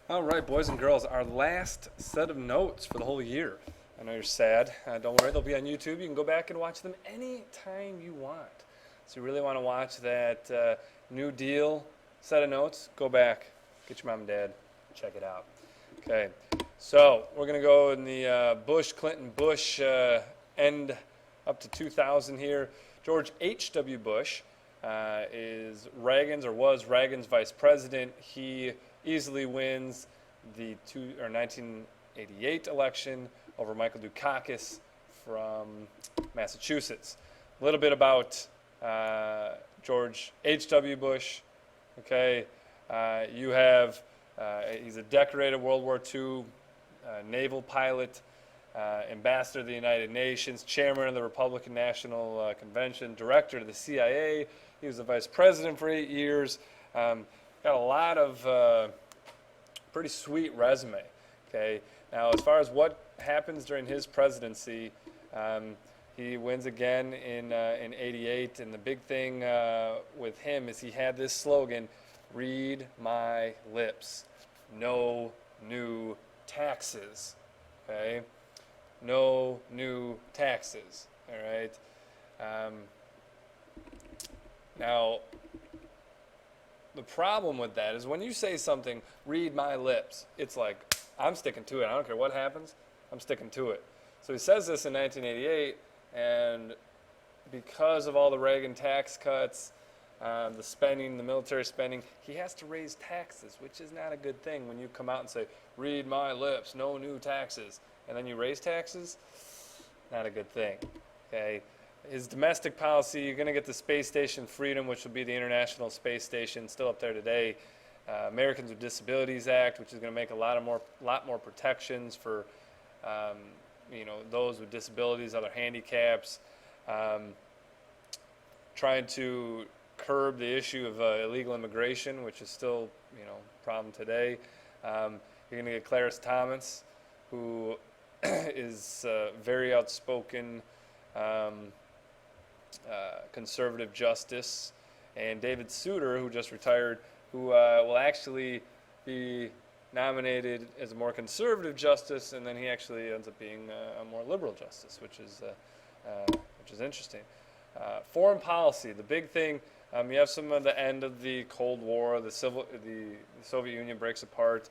All right, boys and girls, our last set of notes for the whole year. I know you're sad. Don't worry, they'll be on YouTube. You can go back and watch them anytime you want. So you really want to watch that New Deal set of notes? Go back, get your mom and dad, check it out. Okay, so we're going to go in the Bush, Clinton, Bush end up to 2000 here. George H.W. Bush is Reagan's or was Reagan's vice president. He easily wins the 1988 election over Michael Dukakis from Massachusetts. A little bit about George H.W. Bush. Okay, you have he's a decorated World War II naval pilot, ambassador to the United Nations, chairman of the Republican National Convention, director to the CIA. He was the vice president for 8 years. Got a lot of pretty sweet resume. Okay, now as far as what happens during his presidency, he wins again in '88, and the big thing with him is he had this slogan: "Read my lips, no new taxes." Okay, no new taxes. All right. Now, the problem with that is when you say something, read my lips, it's like, I'm sticking to it. I don't care what happens, I'm sticking to it. So he says this in 1988, and because of all the Reagan tax cuts, the spending, the military spending, he has to raise taxes, which is not a good thing when you come out and say, read my lips, no new taxes, and then you raise taxes, not a good thing. Okay. His domestic policy, you're going to get the Space Station Freedom, which will be the International Space Station, still up there today. Americans with Disabilities Act, which is going to make a lot more protections for those with disabilities, other handicaps. Trying to curb the issue of illegal immigration, which is still a problem today. You're going to get Clarence Thomas, who is very outspoken. Conservative justice, and David Souter, who just retired, who will actually be nominated as a more conservative justice, and then he actually ends up being a more liberal justice, which is interesting. Foreign policy, the big thing. You have some of the end of the Cold War, the Soviet Union breaks apart.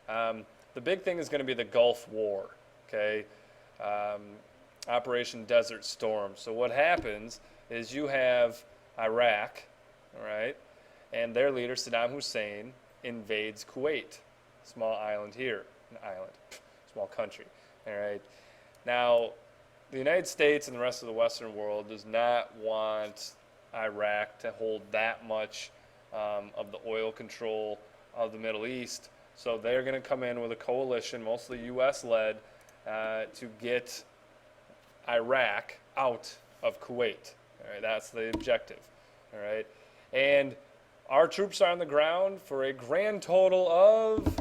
The big thing is going to be the Gulf War. Okay. Operation Desert Storm. So what happens is you have Iraq, all right, and their leader, Saddam Hussein, invades Kuwait, small island here, small country, all right. Now, the United States and the rest of the Western world does not want Iraq to hold that much of the oil control of the Middle East, so they're going to come in with a coalition, mostly U.S.-led, to get Iraq out of Kuwait. All right, that's the objective. All right, and our troops are on the ground for a grand total of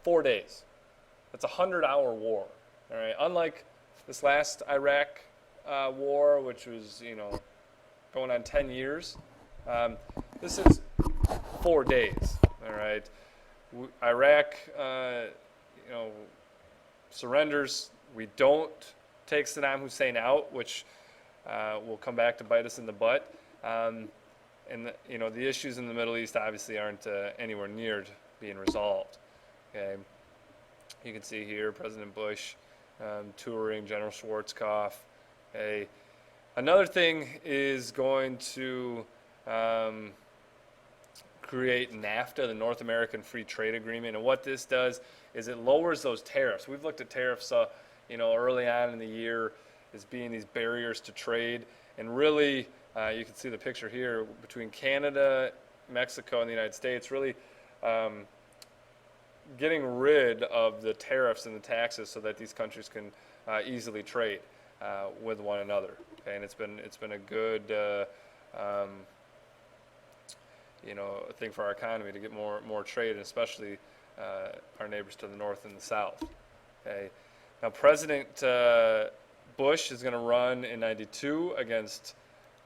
4 days. That's a 100-hour war. All right, unlike this last Iraq war, which was going on 10 years. This is 4 days. All right, Iraq, surrenders. We don't take Saddam Hussein out, which will come back to bite us in the butt. And the issues in the Middle East obviously aren't anywhere near being resolved. Okay, you can see here President Bush touring General Schwarzkopf. Okay, another thing is going to create NAFTA, the North American Free Trade Agreement, and what this does is it lowers those tariffs. We've looked at tariffs early on in the year as being these barriers to trade. And really, you can see the picture here between Canada, Mexico, and the United States, really getting rid of the tariffs and the taxes so that these countries can easily trade with one another. Okay? And it's been a good thing for our economy to get more trade, and especially our neighbors to the north and the south. Okay? Now, President Bush is going to run in '92 against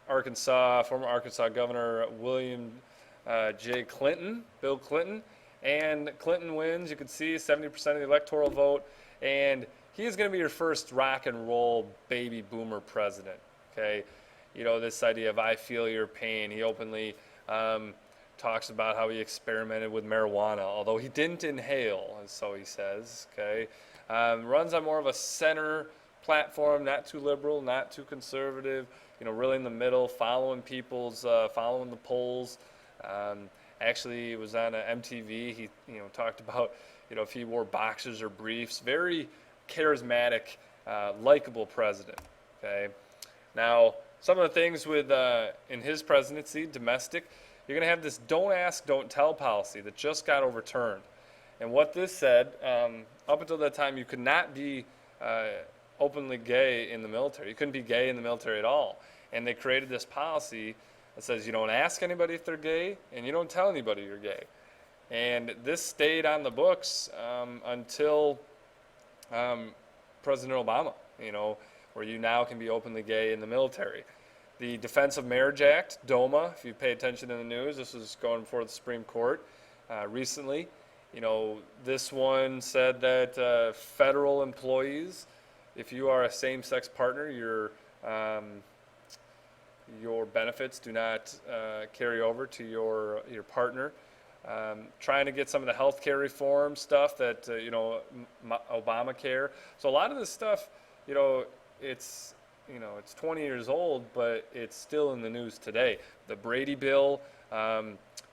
former Arkansas Governor William J. Clinton, Bill Clinton, And Clinton wins. You can see 70% of the electoral vote. And he's going to be your first rock and roll baby boomer president. Okay, this idea of I feel your pain. He openly talks about how he experimented with marijuana, although he didn't inhale, and so he says. Okay, runs on more of a center platform, not too liberal, not too conservative. Really in the middle, following the polls. Actually, it was on MTV. He, talked about, if he wore boxers or briefs. Very charismatic, likable president. Okay. Now, some of the things with in his presidency, domestic, you're going to have this "don't ask, don't tell" policy that just got overturned. And what this said, up until that time, you could not be openly gay in the military. You couldn't be gay in the military at all. And they created this policy that says you don't ask anybody if they're gay, and you don't tell anybody you're gay. And this stayed on the books until President Obama, where you now can be openly gay in the military. The Defense of Marriage Act, DOMA, if you pay attention in the news, this was going before the Supreme Court recently. This one said that federal employees, if you are a same-sex partner, your benefits do not carry over to your partner. Trying to get some of the health care reform stuff that, Obamacare. So a lot of this stuff, it's 20 years old, but it's still in the news today. The Brady Bill,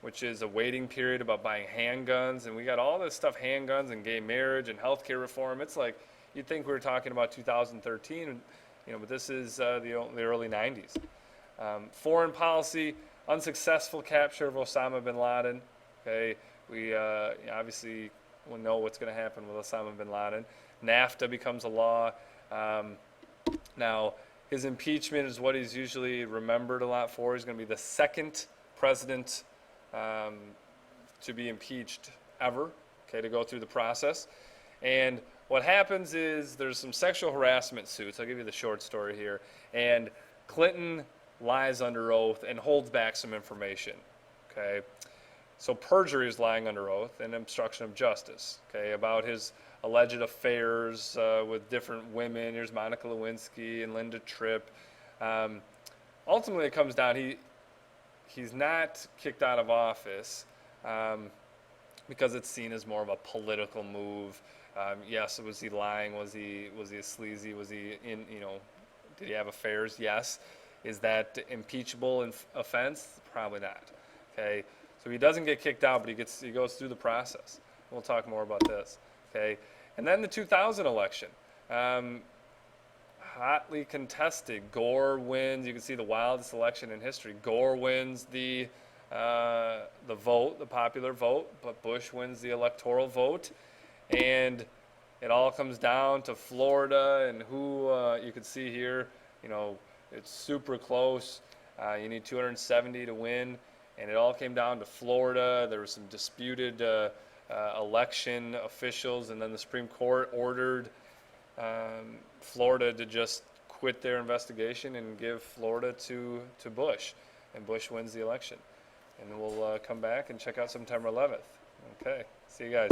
which is a waiting period about buying handguns, and we got all this stuff, handguns and gay marriage and health care reform. It's like you'd think we were talking about 2013, but this is the early 90s. Foreign policy, unsuccessful capture of Osama bin Laden. Okay, we obviously will know what's going to happen with Osama bin Laden. NAFTA becomes a law. Now, his impeachment is what he's usually remembered a lot for. He's going to be the second president to be impeached ever, okay, to go through the process. And what happens is there's some sexual harassment suits. I'll give you the short story here. And Clinton lies under oath and holds back some information, okay? So perjury is lying under oath and obstruction of justice, okay, about his alleged affairs with different women. Here's Monica Lewinsky and Linda Tripp. Ultimately, it comes down, he's not kicked out of office because it's seen as more of a political move. Yes, was he lying? Was he a sleazy? Was he did he have affairs? Yes. Is that impeachable offense? Probably not. Okay, so he doesn't get kicked out, but he goes through the process. We'll talk more about this. Okay, and then the 2000 election, hotly contested. Gore wins. You can see the wildest election in history. Gore wins the vote, the popular vote, but Bush wins the electoral vote, and it all comes down to Florida and who you can see here. It's super close. You need 270 to win, and it all came down to Florida. There were some disputed election officials, and then the Supreme Court ordered Florida to just quit their investigation and give Florida to Bush, and Bush wins the election. And we'll come back and check out September 11th. Okay, see you guys.